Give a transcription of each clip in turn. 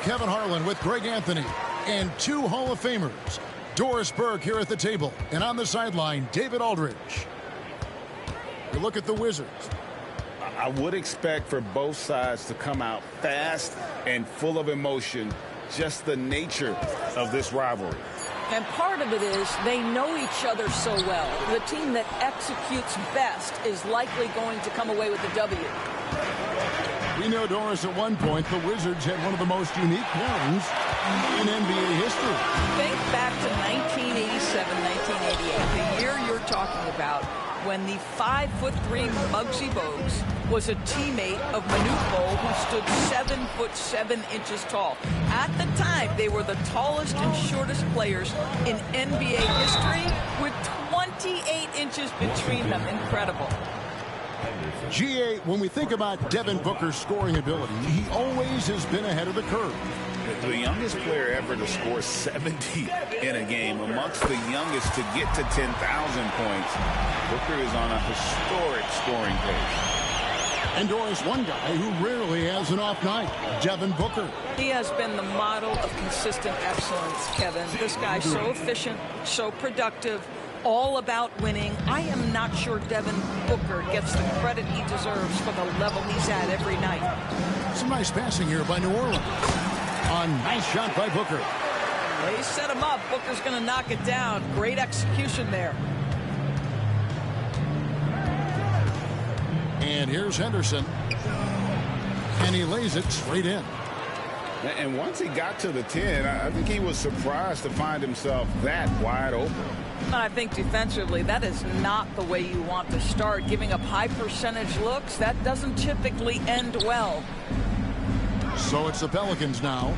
Kevin Harlan with Greg Anthony and two Hall of Famers. Doris Burke here at the table, and on the sideline, David Aldridge. You look at the Wizards. I would expect for both sides to come out fast and full of emotion, just the nature of this rivalry. And part of it is they know each other so well. The team that executes best is likely going to come away with the W. We know, Doris, at one point, the Wizards had one of the most unique pairings in NBA history. Think back to 1987, 1988, the year you're talking about, when the 5'3" Muggsy Bogues was a teammate of Manute Bol, who stood 7'7" tall. At the time, they were the tallest and shortest players in NBA history, with 28 inches between them. Incredible. GA, when we think about Devin Booker's scoring ability, he always has been ahead of the curve. The youngest player ever to score 70 in a game, amongst the youngest to get to 10,000 points. Booker is on a historic scoring pace. And Doris, one guy who rarely has an off night, Devin Booker. He has been the model of consistent excellence, Kevin. This guy's so efficient, so productive, all about winning. I am not sure Devin Booker gets the credit he deserves for the level he's at every night. Some nice passing here by New Orleans. A nice shot by Booker. They set him up. Booker's going to knock it down. Great execution there. And here's Henderson. And he lays it straight in. And once he got to the 10, I think he was surprised to find himself that wide open. I think defensively, that is not the way you want to start. Giving up high percentage looks, that doesn't typically end well. So it's the Pelicans now,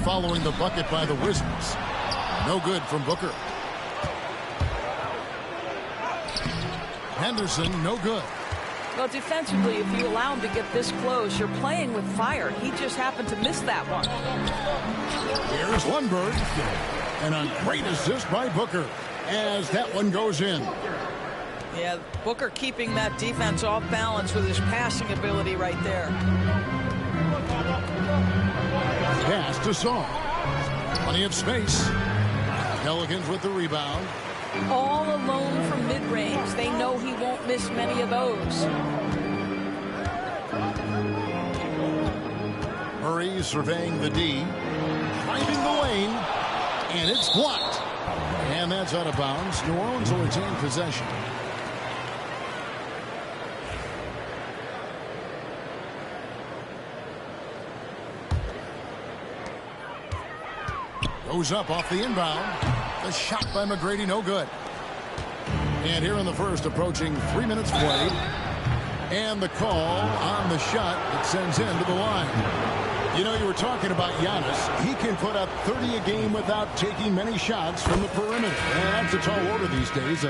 following the bucket by the Wizards. No good from Booker. Henderson, no good. Well, defensively, if you allow him to get this close, you're playing with fire. He just happened to miss that one. Here's Lundberg. And a great assist by Booker as that one goes in. Yeah, Booker keeping that defense off balance with his passing ability right there. Pass to Saul. Plenty of space. Pelicans with the rebound. All alone from mid-range. They know he won't miss many of those. Murray surveying the D. Finding the lane. And it's blocked. And that's out of bounds. New Orleans will retain possession. Goes up off the inbound. The shot by McGrady, no good. And here in the first, approaching 3 minutes played. And the call on the shot that sends him to the line. You know, you were talking about Giannis. He can put up 30 a game without taking many shots from the perimeter. And that's a tall order these days.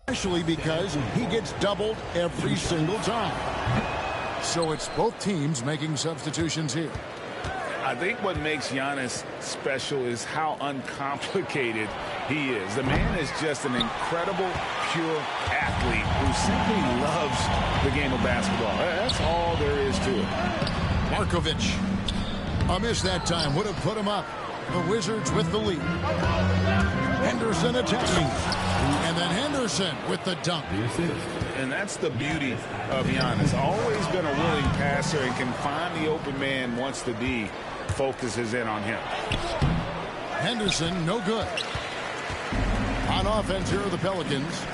Especially because he gets doubled every single time. So it's both teams making substitutions here. I think what makes Giannis special is how uncomplicated he is. The man is just an incredible, pure athlete who simply loves the game of basketball. That's all there is to it. Markovic. A miss that time would have put him up. The Wizards with the lead. Henderson attacking. And then Henderson with the dunk. And that's the beauty of Giannis. Always been a willing passer and can find the open man once the D focuses in on him. Henderson, no good. On offense here are the Pelicans.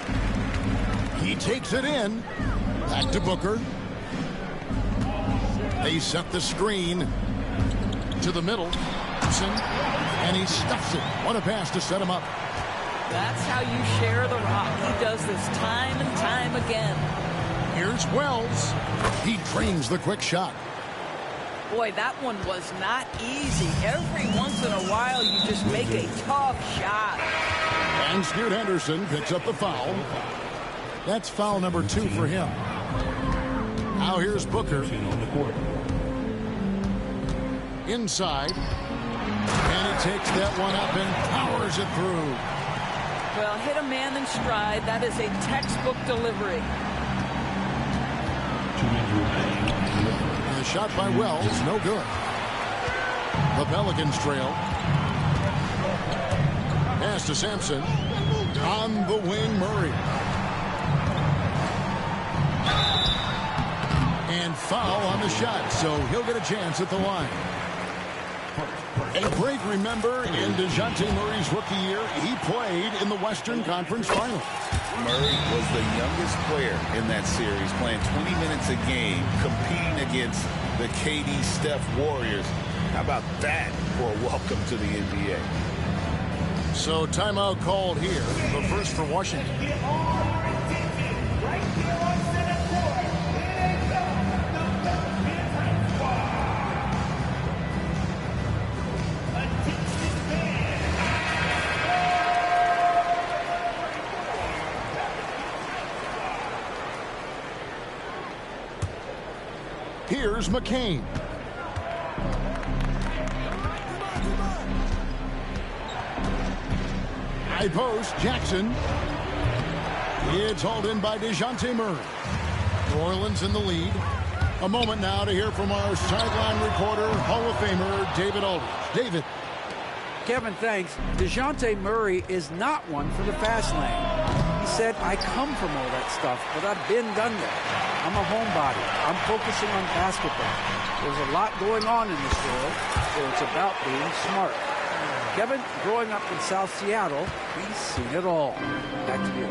He takes it in. Back to Booker. They set the screen to the middle. And he stuffs it. What a pass to set him up. That's how you share the rock. He does this time and time again. Here's Wells. He drains the quick shot. Boy, that one was not easy. Every once in a while, you just make a tough shot. And Scoot Henderson picks up the foul. That's foul number 2 for him. Now here's Booker. inside. And he takes that one up and powers it through. Well, hit a man in stride. That is a textbook delivery. And the shot by Wells, no good. The Pelicans trail. Pass to Sampson. On the wing, Murray. And foul on the shot, so he'll get a chance at the line. A break, remember, in DeJounte Murray's rookie year, he played in the Western Conference Finals. Murray was the youngest player in that series, playing 20 minutes a game, competing against the KD Steph Warriors. How about that for a welcome to the NBA? So timeout called here, the first for Washington. Here's McCain. High post, Jackson. It's hauled in by DeJounte Murray. New Orleans in the lead. A moment now to hear from our sideline reporter, Hall of Famer David Aldridge. David. Kevin, thanks. DeJounte Murray is not one for the fast lane. He said, I come from all that stuff, but I've been done that. I'm a homebody. I'm focusing on basketball. There's a lot going on in this world, so it's about being smart. Kevin, growing up in South Seattle, he's seen it all. Back to you.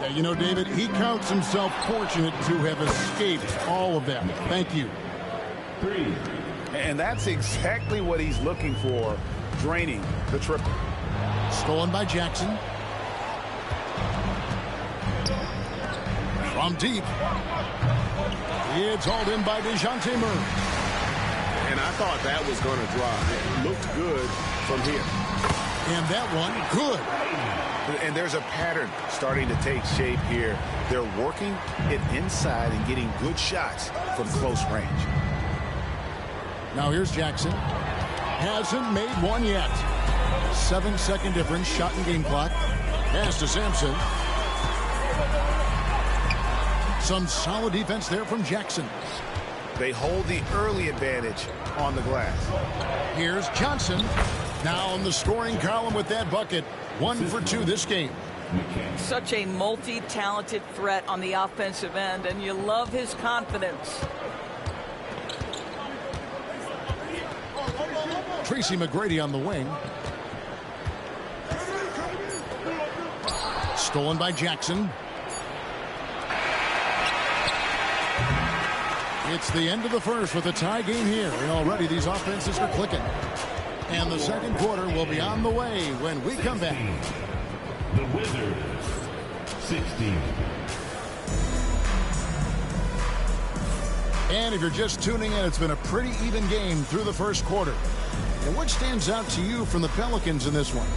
Yeah, you know, David, he counts himself fortunate to have escaped all of that. Thank you. And that's exactly what he's looking for, draining the triple. Stolen by Jackson. From deep. It's hauled in by DeJounte Murray. And I thought that was going to drive. It looked good from here. And that one, good. And there's a pattern starting to take shape here. They're working it inside and getting good shots from close range. Now here's Jackson. Hasn't made one yet. 7-second difference, shot and game clock. Pass to Sampson. Some solid defense there from Jackson. They hold the early advantage on the glass. Here's Johnson. Now in the scoring column with that bucket. 1 for 2 this game. Such a multi-talented threat on the offensive end, and you love his confidence. Tracy McGrady on the wing. Stolen by Jackson. It's the end of the first with a tie game here, and already these offenses are clicking. And the second quarter will be on the way when we come back. The Wizards, 16. And if you're just tuning in, it's been a pretty even game through the first quarter. And what stands out to you from the Pelicans in this one?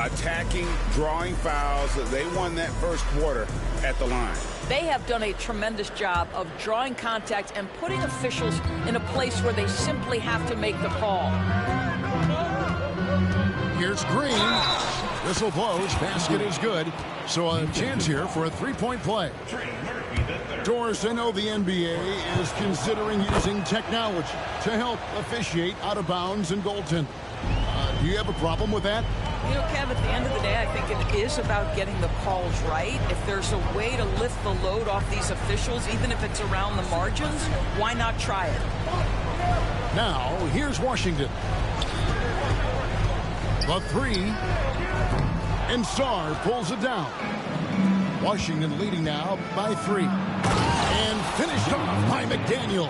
Attacking, drawing fouls. They won that first quarter at the line. They have done a tremendous job of drawing contact and putting officials in a place where they simply have to make the call. Here's Green. Whistle blows. Basket is good. So a chance here for a three-point play. Doris, I know the NBA is considering using technology to help officiate out of bounds and goaltending. Do you have a problem with that? You know, Kev, at the end of the day, I think it is about getting the calls right. If there's a way to lift the load off these officials, even if it's around the margins, why not try it? Now, here's Washington. The three. And Sarr pulls it down. Washington leading now by 3. And finished off by McDaniel.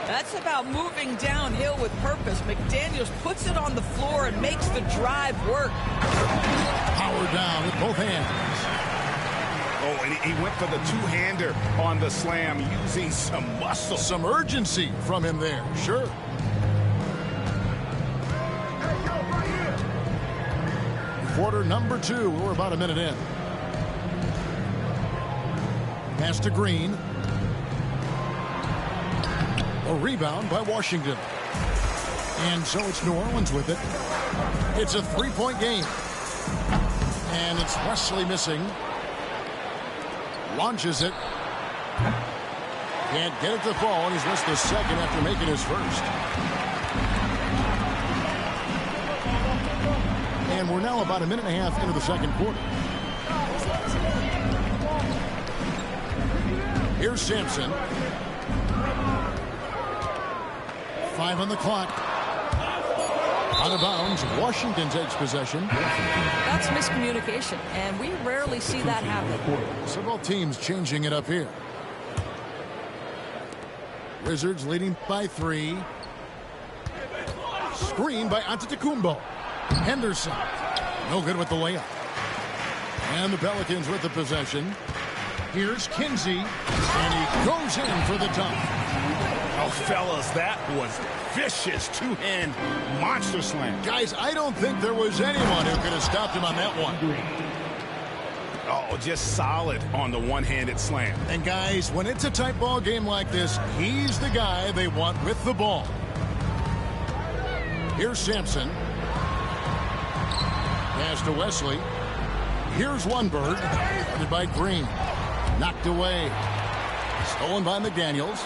That's about moving downhill with purpose. McDaniels puts it on the floor and makes the drive work. Power down with both hands. Oh, and he went for the two-hander on the slam, using some muscle. Some urgency from him there, sure. Quarter number 2. We're about a minute in. Pass to Green. A rebound by Washington. And so it's New Orleans with it. It's a three-point game. And it's Wesley missing. Launches it. Can't get it to fall, and he's missed the second after making his first. And we're now about a minute and a half into the second quarter. Here's Sampson. 5 on the clock. Out of bounds. Washington takes possession. That's miscommunication, and we rarely see that happen. So both teams changing it up here. Wizards leading by 3. Screen by Antetokounmpo. Henderson. No good with the layup. And the Pelicans with the possession. Here's Kinsey. And he goes in for the dunk. Oh, fellas, that was vicious two-hand monster slam. Guys, I don't think there was anyone who could have stopped him on that one. Oh, just solid on the one-handed slam. And guys, when it's a tight ball game like this, he's the guy they want with the ball. Here's Sampson. Pass to Wesley. Here's one bird. Guarded by Green. Knocked away. Stolen by McDaniels.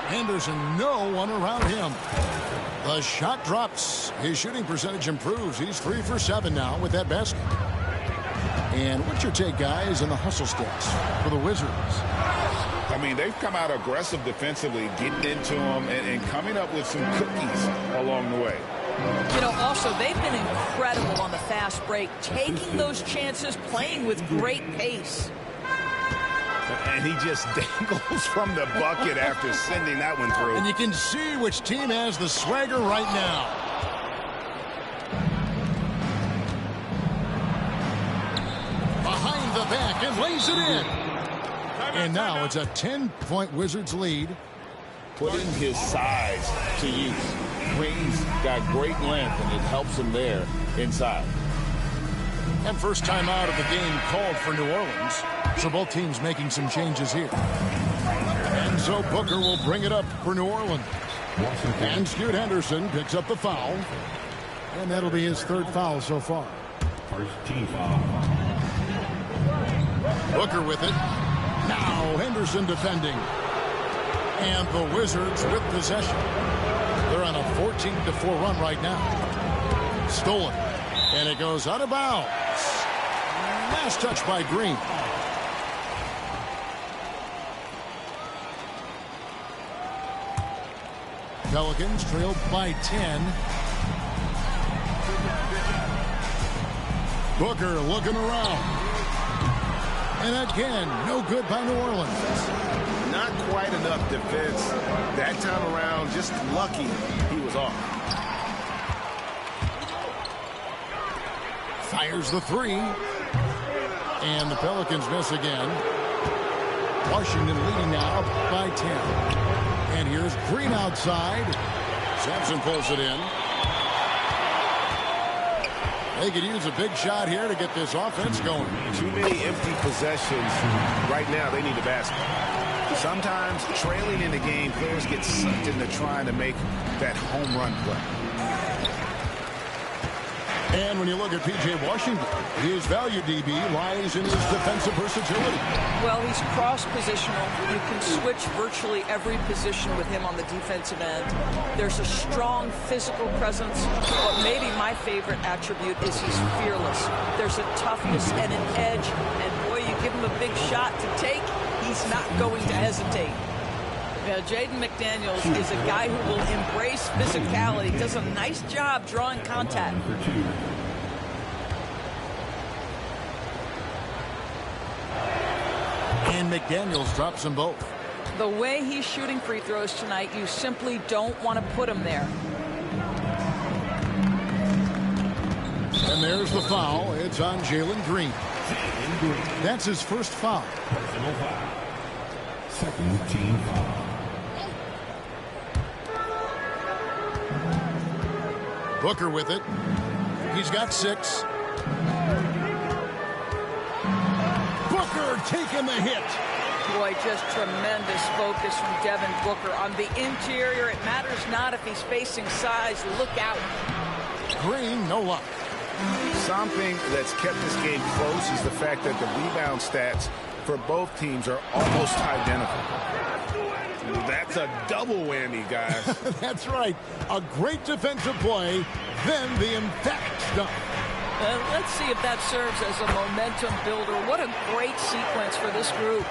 Henderson, no one around him. The shot drops. His shooting percentage improves. He's 3 for 7 now with that basket. And what's your take, guys, on the hustle steps for the Wizards? I mean, they've come out aggressive defensively, getting into them and coming up with some cookies along the way. You know, also, they've been incredible on the fast break, taking those chances, playing with great pace. And he just dangles from the bucket after sending that one through. And you can see which team has the swagger right now. Behind the back and lays it in. And now it's a 10-point Wizards lead. Putting his size to use. Green's got great length, and it helps him there inside. And first time out of the game called for New Orleans. So both teams making some changes here. And so Booker will bring it up for New Orleans. And Scoot Henderson picks up the foul. And that'll be his 3rd foul so far. First team foul. Booker with it. Now Henderson defending. And the Wizards with possession. They're on a 14-4 run right now. Stolen. And it goes out of bounds. Last touch by Green. Pelicans trailed by 10. Booker looking around. And again, no good by New Orleans. Not quite enough defense. That time around, just lucky he was off. Fires the 3. And the Pelicans miss again. Washington leading now by 10. And here's Green outside. Sampson pulls it in. They could use a big shot here to get this offense going. Too many empty possessions. Right now, they need a basket. Sometimes trailing in the game, players get sucked into trying to make that home run play. And when you look at P.J. Washington, his value, DB, lies in his defensive versatility. Well, he's cross-positional. You can switch virtually every position with him on the defensive end. There's a strong physical presence, but maybe my favorite attribute is he's fearless. There's a toughness and an edge, and boy, you give him a big shot to take, he's not going to hesitate. Jaden McDaniels is a guy who will embrace physicality, does a nice job drawing contact. And McDaniels drops them both. The way he's shooting free throws tonight, you simply don't want to put him there. And there's the foul. It's on Jalen Green. That's his first foul. Personal foul. Second team foul. Booker with it. He's got 6. Booker taking the hit. Boy, just tremendous focus from Devin Booker. On the interior, it matters not if he's facing size. Look out. Green, no luck. Something that's kept this game close is the fact that the rebound stats for both teams are almost identical. That's a double whammy, guys. That's right. A great defensive play, then the emphatic stuff. Let's see if that serves as a momentum builder. What a great sequence for this group.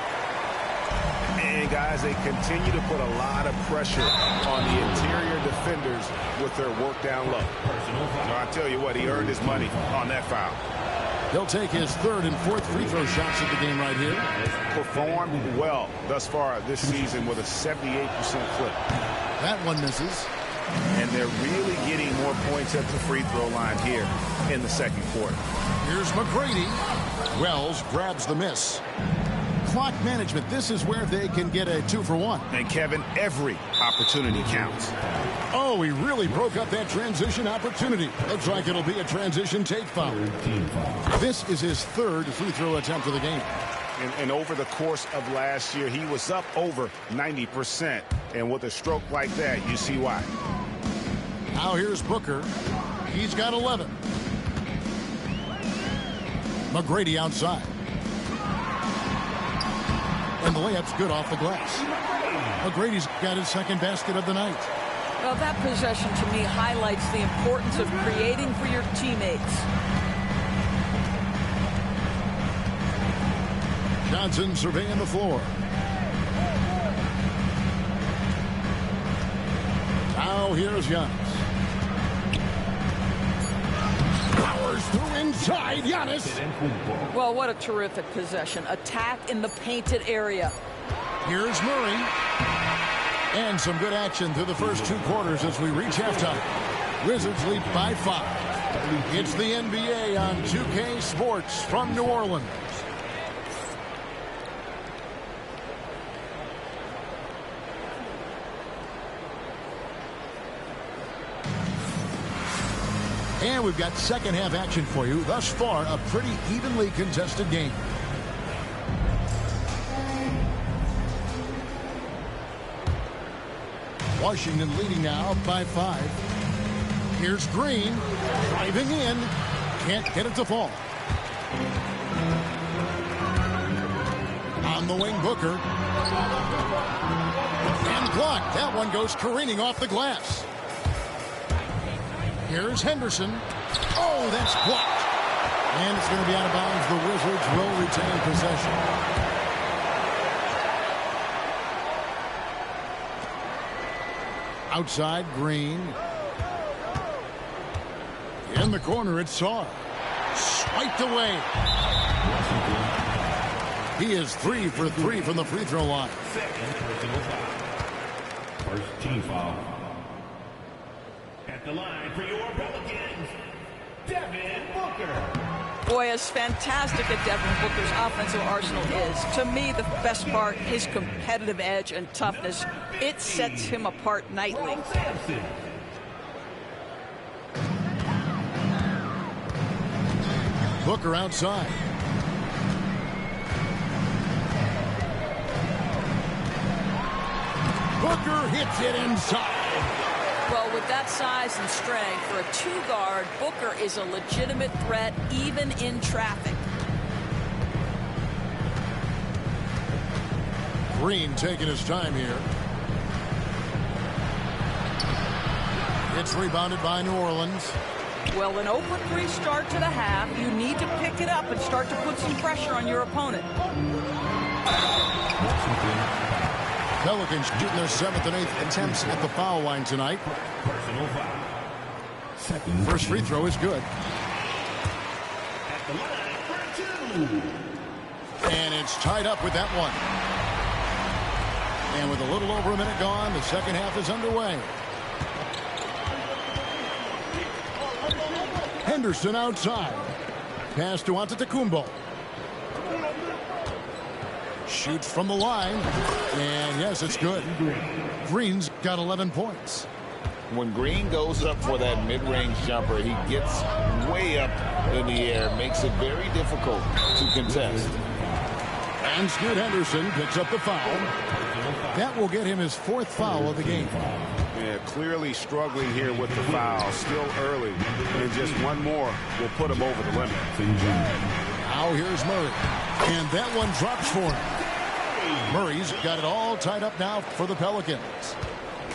And, guys, they continue to put a lot of pressure on the interior defenders with their work down low. So I tell you what, he earned his money on that foul. He'll take his third and fourth free throw shots at the game right here. Performed well thus far this season with a 78% clip. That one misses. And they're really getting more points at the free throw line here in the second quarter. Here's McGrady. Wells grabs the miss. Clock management. This is where they can get a 2-for-1. And, Kevin, every opportunity counts. Oh, he really broke up that transition opportunity. Looks like it'll be a transition take foul. This is his third free throw attempt of the game. And over the course of last year, he was up over 90%. And with a stroke like that, you see why. Now here's Booker. He's got 11. McGrady outside. And the layup's good off the glass. McGrady's got his second basket of the night. Well, that possession to me highlights the importance of creating for your teammates. Johnson surveying the floor. Now here's Giannis. Powers through inside. Giannis. Well, what a terrific possession. Attack in the painted area. Here's Murray. And some good action through the first two quarters as we reach halftime. Wizards lead by 5. It's the NBA on 2K Sports from New Orleans. And we've got second half action for you. Thus far, a pretty evenly contested game. Washington leading now by 5. Here's Green driving in. Can't get it to fall. On the wing, Booker. And blocked. That one goes careening off the glass. Here's Henderson. Oh, that's blocked. And it's going to be out of bounds. The Wizards will retain possession. Outside, Green. In the corner, it's Saw. Swiped away. He is 3 for 3 from the free throw line. First team foul. At the line for your Pelicans, Devin Booker. Boy, as fantastic as Devin Booker's offensive arsenal is, to me, the best part, his competitive edge and toughness, it sets him apart nightly. Booker outside. Booker hits it inside. Well, with that size and strength, for a two-guard, Booker is a legitimate threat even in traffic. Green taking his time here. It's rebounded by New Orleans. Well, an open free start to the half. You need to pick it up and start to put some pressure on your opponent. Pelicans shooting their 7th and 8th attempts at the foul line tonight. Personal foul. First free throw is good. At the line for 2. And it's tied up with that one. And with a little over a minute gone, the second half is underway. Henderson outside. Pass to Antetokounmpo. Shoots from the line. And yes, it's good. Green's got 11 points. When Green goes up for that mid-range jumper, he gets way up in the air, makes it very difficult to contest. And Scoot Henderson picks up the foul. That will get him his 4th foul of the game. Yeah, clearly struggling here with the foul. Still early. And just one more will put him over the limit. Now here's Murray. And that one drops for him. Murray's got it all tied up now for the Pelicans.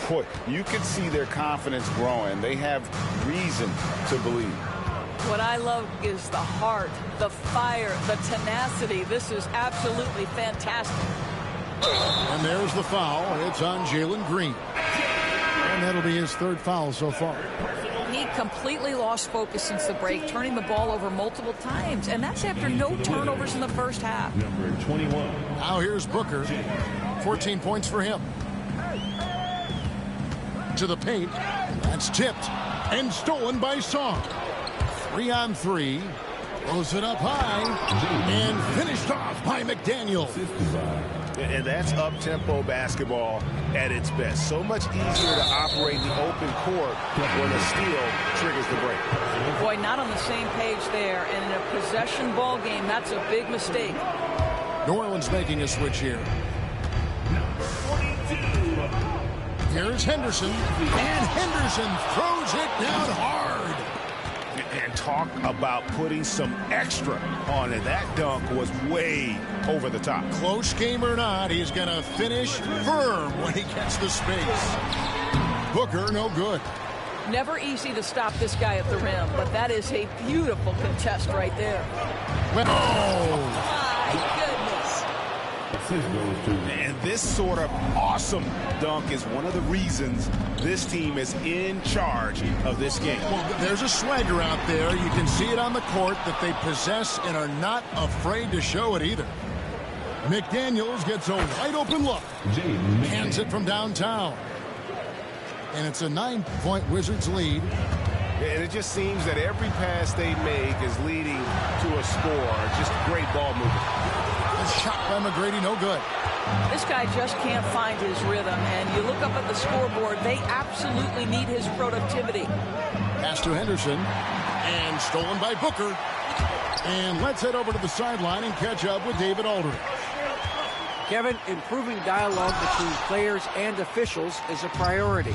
Boy, you can see their confidence growing. They have reason to believe. What I love is the heart, the fire, the tenacity. This is absolutely fantastic. And there's the foul. It's on Jalen Green. And that'll be his 3rd foul so far. He completely lost focus since the break, turning the ball over multiple times. And that's after no turnovers in the first half. Number 21. Now here's Booker. 14 points for him. To the paint. That's tipped and stolen by Song. 3-on-3. Throws it up high. And finished off by McDaniel. And that's up-tempo basketball at its best. So much easier to operate the open court when a steal triggers the break. Boy, not on the same page there. And in a possession ball game, that's a big mistake. New Orleans making a switch here. Here's Henderson. And Henderson throws it down hard. And talk about putting some extra on it. That dunk was way over the top. Close game or not, he's going to finish firm when he gets the space. Booker, no good. Never easy to stop this guy at the rim, but that is a beautiful contest right there. Oh! My goodness. And this sort of awesome dunk is one of the reasons this team is in charge of this game. Well, there's a swagger out there. You can see it on the court that they possess and are not afraid to show it either. McDaniels gets a wide open look. Hands it from downtown. And it's a 9-point Wizards lead. And it just seems that every pass they make is leading to a score. Just great ball movement. A shot by McGrady, no good. This guy just can't find his rhythm, and you look up at the scoreboard, they absolutely need his productivity. Pass to Henderson, and stolen by Booker. And let's head over to the sideline and catch up with David Aldridge. Kevin, improving dialogue between players and officials is a priority.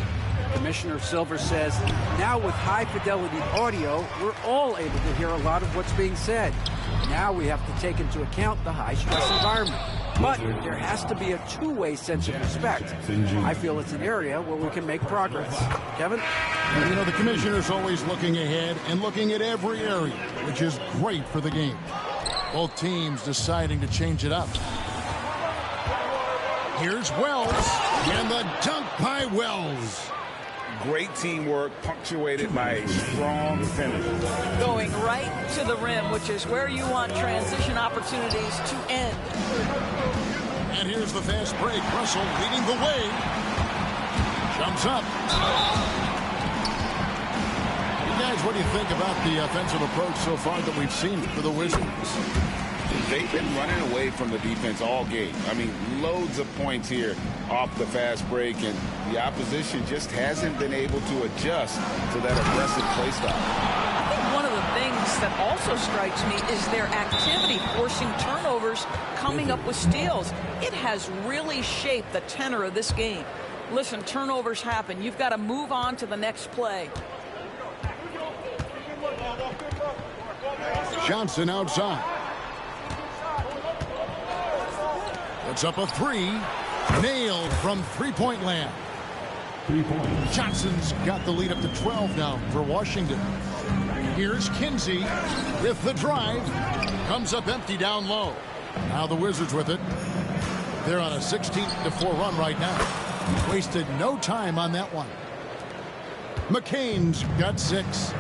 Commissioner Silver says, now with high-fidelity audio, we're all able to hear a lot of what's being said. Now we have to take into account the high-stress environment. But there has to be a two-way sense of respect. I feel it's an area where we can make progress. Kevin? You know, the commissioner's always looking ahead and looking at every area, which is great for the game. Both teams deciding to change it up. Here's Wells, and the dunk by Wells. Great teamwork punctuated by a strong finish. Going right to the rim, which is where you want transition opportunities to end. And here's the fast break. Russell leading the way. Jumps up. You guys, what do you think about the offensive approach so far that we've seen for the Wizards? They've been running away from the defense all game. I mean, loads of points here off the fast break, and the opposition just hasn't been able to adjust to that aggressive play style. I think one of the things that also strikes me is their activity forcing turnovers, coming up with steals. It has really shaped the tenor of this game. Listen, turnovers happen. You've got to move on to the next play. Johnson outside. Puts up a three. Nailed from three-point land. 3 points. Johnson's got the lead up to 12 now for Washington. Here's Kinsey with the drive. Comes up empty down low. Now the Wizards with it. They're on a 16-4 run right now. Wasted no time on that one. McCain's got 6.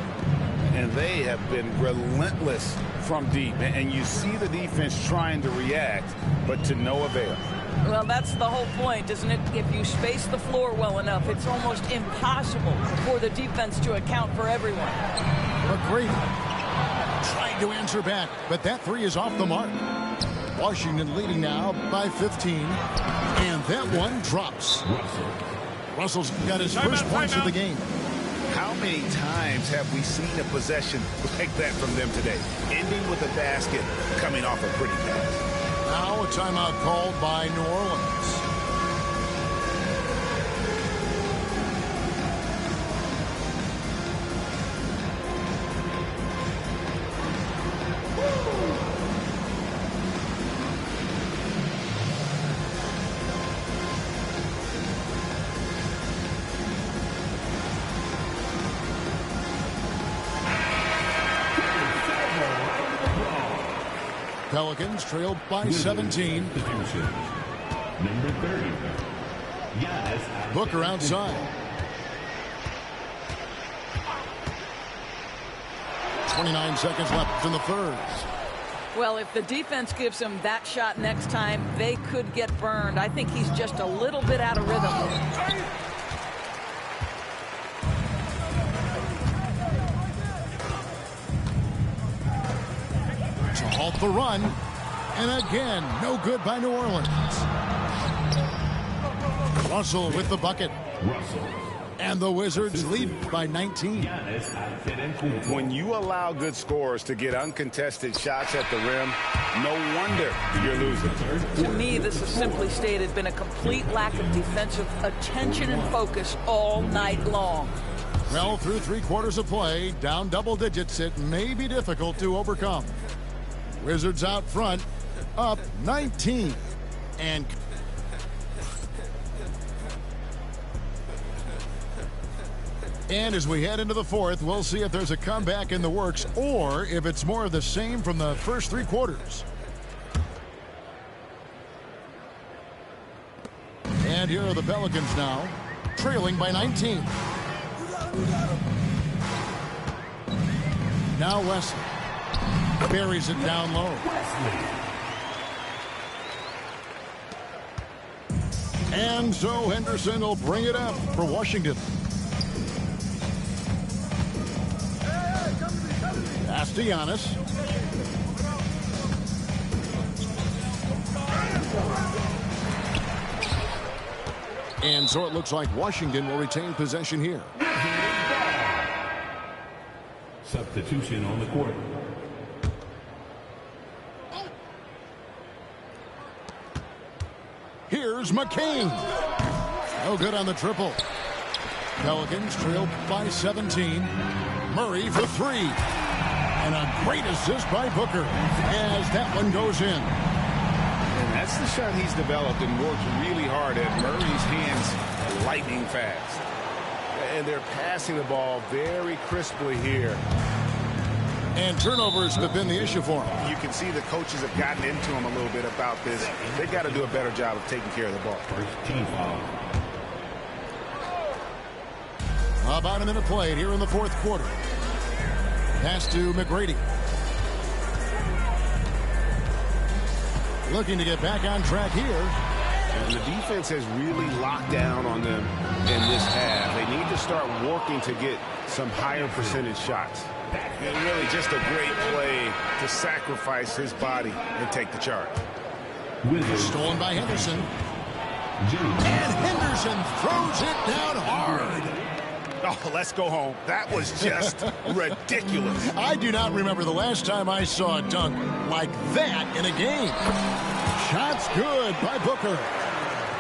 And they have been relentless from deep. And you see the defense trying to react, but to no avail. Well, that's the whole point, isn't it? If you space the floor well enough, it's almost impossible for the defense to account for everyone. McGrady trying to answer back, but that three is off the mark. Washington leading now by 15, and that one drops. Russell's got his first points of the game. How many times have we seen a possession like that from them today? Ending with a basket, coming off a pretty pass. Now a timeout called by New Orleans. Pelicans trailed by 17. Number 30. Booker outside. 29 seconds left in the third. Well, if the defense gives him that shot next time, they could get burned. I think he's just a little bit out of rhythm. To halt the run. And again, no good by New Orleans. Russell with the bucket. Russell. And the Wizards lead by 19. When you allow good scorers to get uncontested shots at the rim, no wonder you're losing. To me, this has simply stated been a complete lack of defensive attention and focus all night long. Well, through 3 quarters of play, down double digits, it may be difficult to overcome. Wizards out front, up 19. And as we head into the fourth, we'll see if there's a comeback in the works or if it's more of the same from the first 3 quarters. And here are the Pelicans now, trailing by 19. Now Wesley buries it down low. And so Henderson will bring it up for Washington. Pass to Giannis. And so it looks like Washington will retain possession here. Substitution on the court. Here's McCain. No good on the triple. Pelicans trail by 17. Murray for 3. And a great assist by Booker as that one goes in. And that's the shot he's developed and worked really hard at. Murray's hands are lightning fast. And they're passing the ball very crisply here. And turnovers have been the issue for him. You can see the coaches have gotten into him a little bit about this. They've got to do a better job of taking care of the ball. First team foul. About a minute played here in the fourth quarter. Pass to McGrady. Looking to get back on track here. And the defense has really locked down on them in this half. They need to start working to get some higher percentage shots. And really just a great play to sacrifice his body and take the charge. Stolen by Henderson. And Henderson throws it down hard. Oh, let's go home. That was just ridiculous. I do not remember the last time I saw a dunk like that in a game. Shots good by Booker.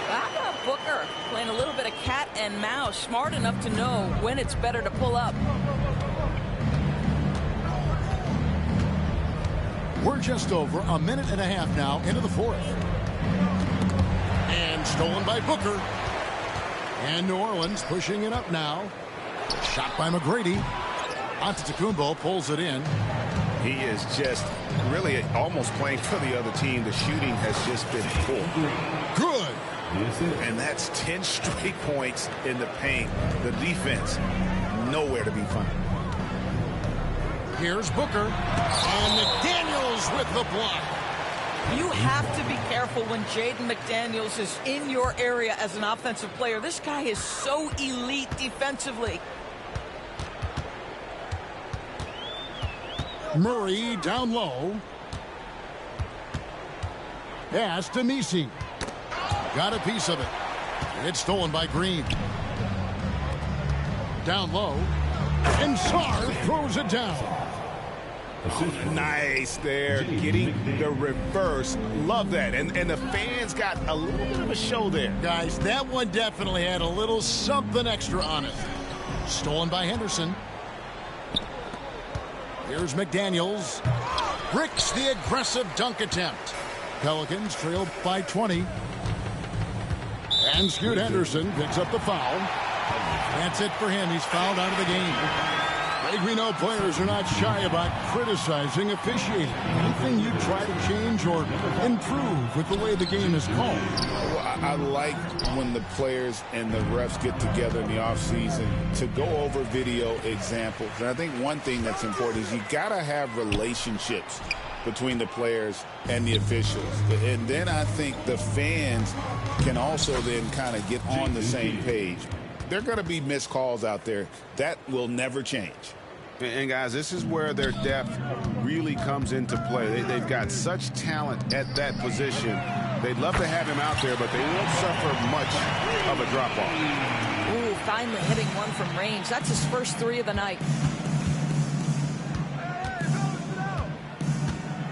How about Booker playing a little bit of cat and mouse, smart enough to know when it's better to pull up. We're just over a minute and a half now into the fourth. And stolen by Booker. And New Orleans pushing it up now. Shot by McGrady. Antetokounmpo pulls it in. He is just really almost playing for the other team. The shooting has just been poor. Good. And that's 10 straight points in the paint. The defense, nowhere to be found. Here's Booker. And McDaniels with the block. You have to be careful when Jaden McDaniels is in your area as an offensive player. This guy is so elite defensively. Murray down low. Pass to Misi. Got a piece of it. It's stolen by Green. Down low. And Sarr throws it down. Nice there, getting the reverse. Love that. And the fans got a little bit of a show there. Guys, that one definitely had a little something extra on it. Stolen by Henderson. Here's McDaniels. Bricks the aggressive dunk attempt. Pelicans trail by 20. And Scoot Henderson picks up the foul. That's it for him. He's fouled out of the game. We know players are not shy about criticizing officiating. Anything you try to change or improve with the way the game is called? Well, I like when the players and the refs get together in the offseason to go over video examples. And I think one thing that's important is you got to have relationships between the players and the officials. And then I think the fans can also then kind of get on the same page. There are going to be missed calls out there. That will never change. And, guys, this is where their depth really comes into play. They've got such talent at that position. They'd love to have him out there, but they won't suffer much of a drop-off. Ooh, finally hitting one from range. That's his first 3 of the night.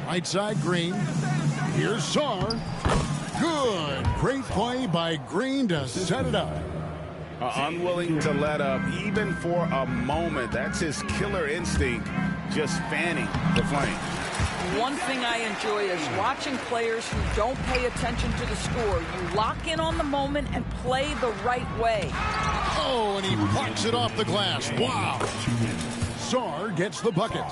Right side, Green. Here's Sarr. Good. Great play by Green to set it up. Unwilling to let up even for a moment. That's his killer instinct, just fanning the flame. One thing I enjoy is watching players who don't pay attention to the score. You lock in on the moment and play the right way. Oh, and he plucks it off the glass. Wow. Sarr gets the bucket.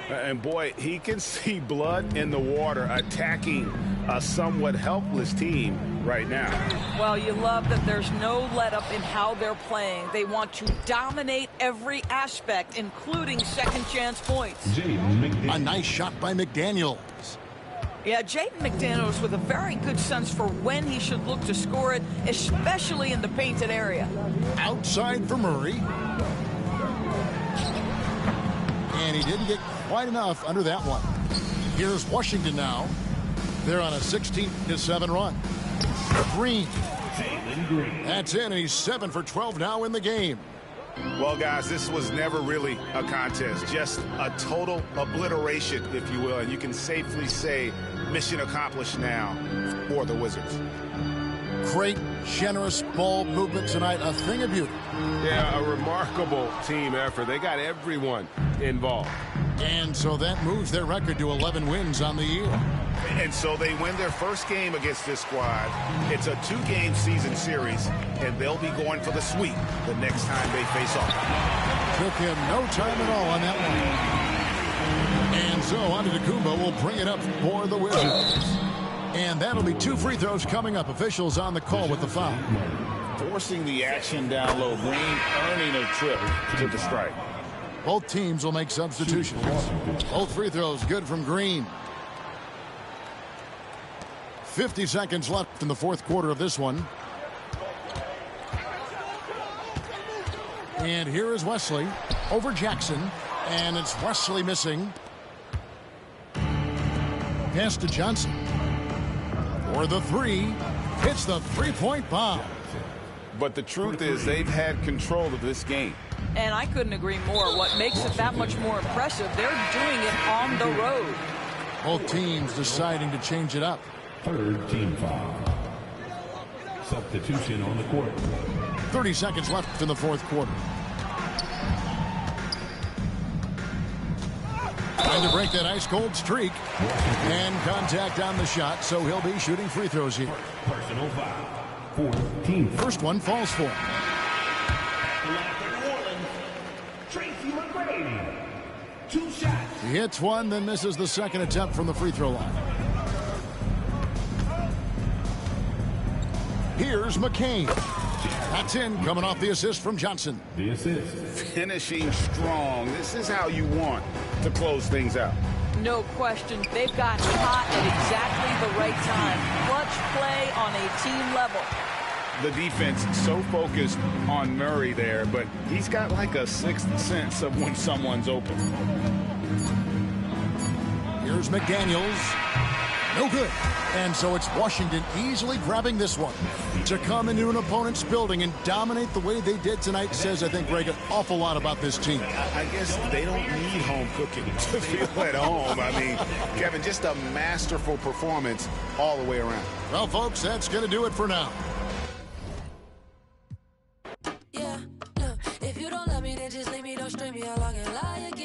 And boy, he can see blood in the water attacking a somewhat helpless team right now. Well, you love that there's no let-up in how they're playing. They want to dominate every aspect, including second-chance points. A nice shot by McDaniels. Yeah, Jaden McDaniels with a very good sense for when he should look to score it, especially in the painted area. Outside for Murray. And he didn't get quite enough under that one. Here's Washington now. They're on a 16-7 run. Green. That's in, and he's 7 for 12 now in the game. Well, guys, this was never really a contest. Just a total obliteration, if you will. And you can safely say mission accomplished now for the Wizards. Great, generous ball movement tonight. A thing of beauty. Yeah, a remarkable team effort. They got everyone involved. And so that moves their record to 11 wins on the year. And so they win their first game against this squad. It's a 2-game season series, and they'll be going for the sweep the next time they face off. Took him no time at all on that one. And so Antetokounmpo will bring it up for the Wizards. And that'll be 2 free throws coming up. Officials on the call with the foul. Forcing the action down low. Green earning a trip to the strike. Both teams will make substitutions. Both free throws good from Green. 50 seconds left in the fourth quarter of this one. And here is Wesley over Jackson. And it's Wesley missing. Pass to Johnson. For the 3. Hits the three-point bomb. But the truth is they've had control of this game. And I couldn't agree more. What makes it that much more impressive, they're doing it on the road. Both teams deciding to change it up. Third team foul. Substitution on the court. 30 seconds left in the fourth quarter. Trying to break that ice-cold streak. And contact on the shot, so he'll be shooting free throws here. Personal foul. Fourth team. First one falls for him. He hits one, then misses the second attempt from the free throw line. Here's McCain. That's in, coming off the assist from Johnson. The assist. Finishing strong. This is how you want to close things out. No question. They've got hot at exactly the right time. Clutch play on a team level. The defense so focused on Murray there, but he's got like a sixth sense of when someone's open. Here's McDaniels. No good. And so it's Washington easily grabbing this one. To come into an opponent's building and dominate the way they did tonight says, I think, Greg, an awful lot about this team. I guess they don't need home cooking to feel at home. I mean, Kevin, just a masterful performance all the way around. Well, folks, that's going to do it for now. Yeah, no, if you don't love me, then just leave me, don't string me along and lie again.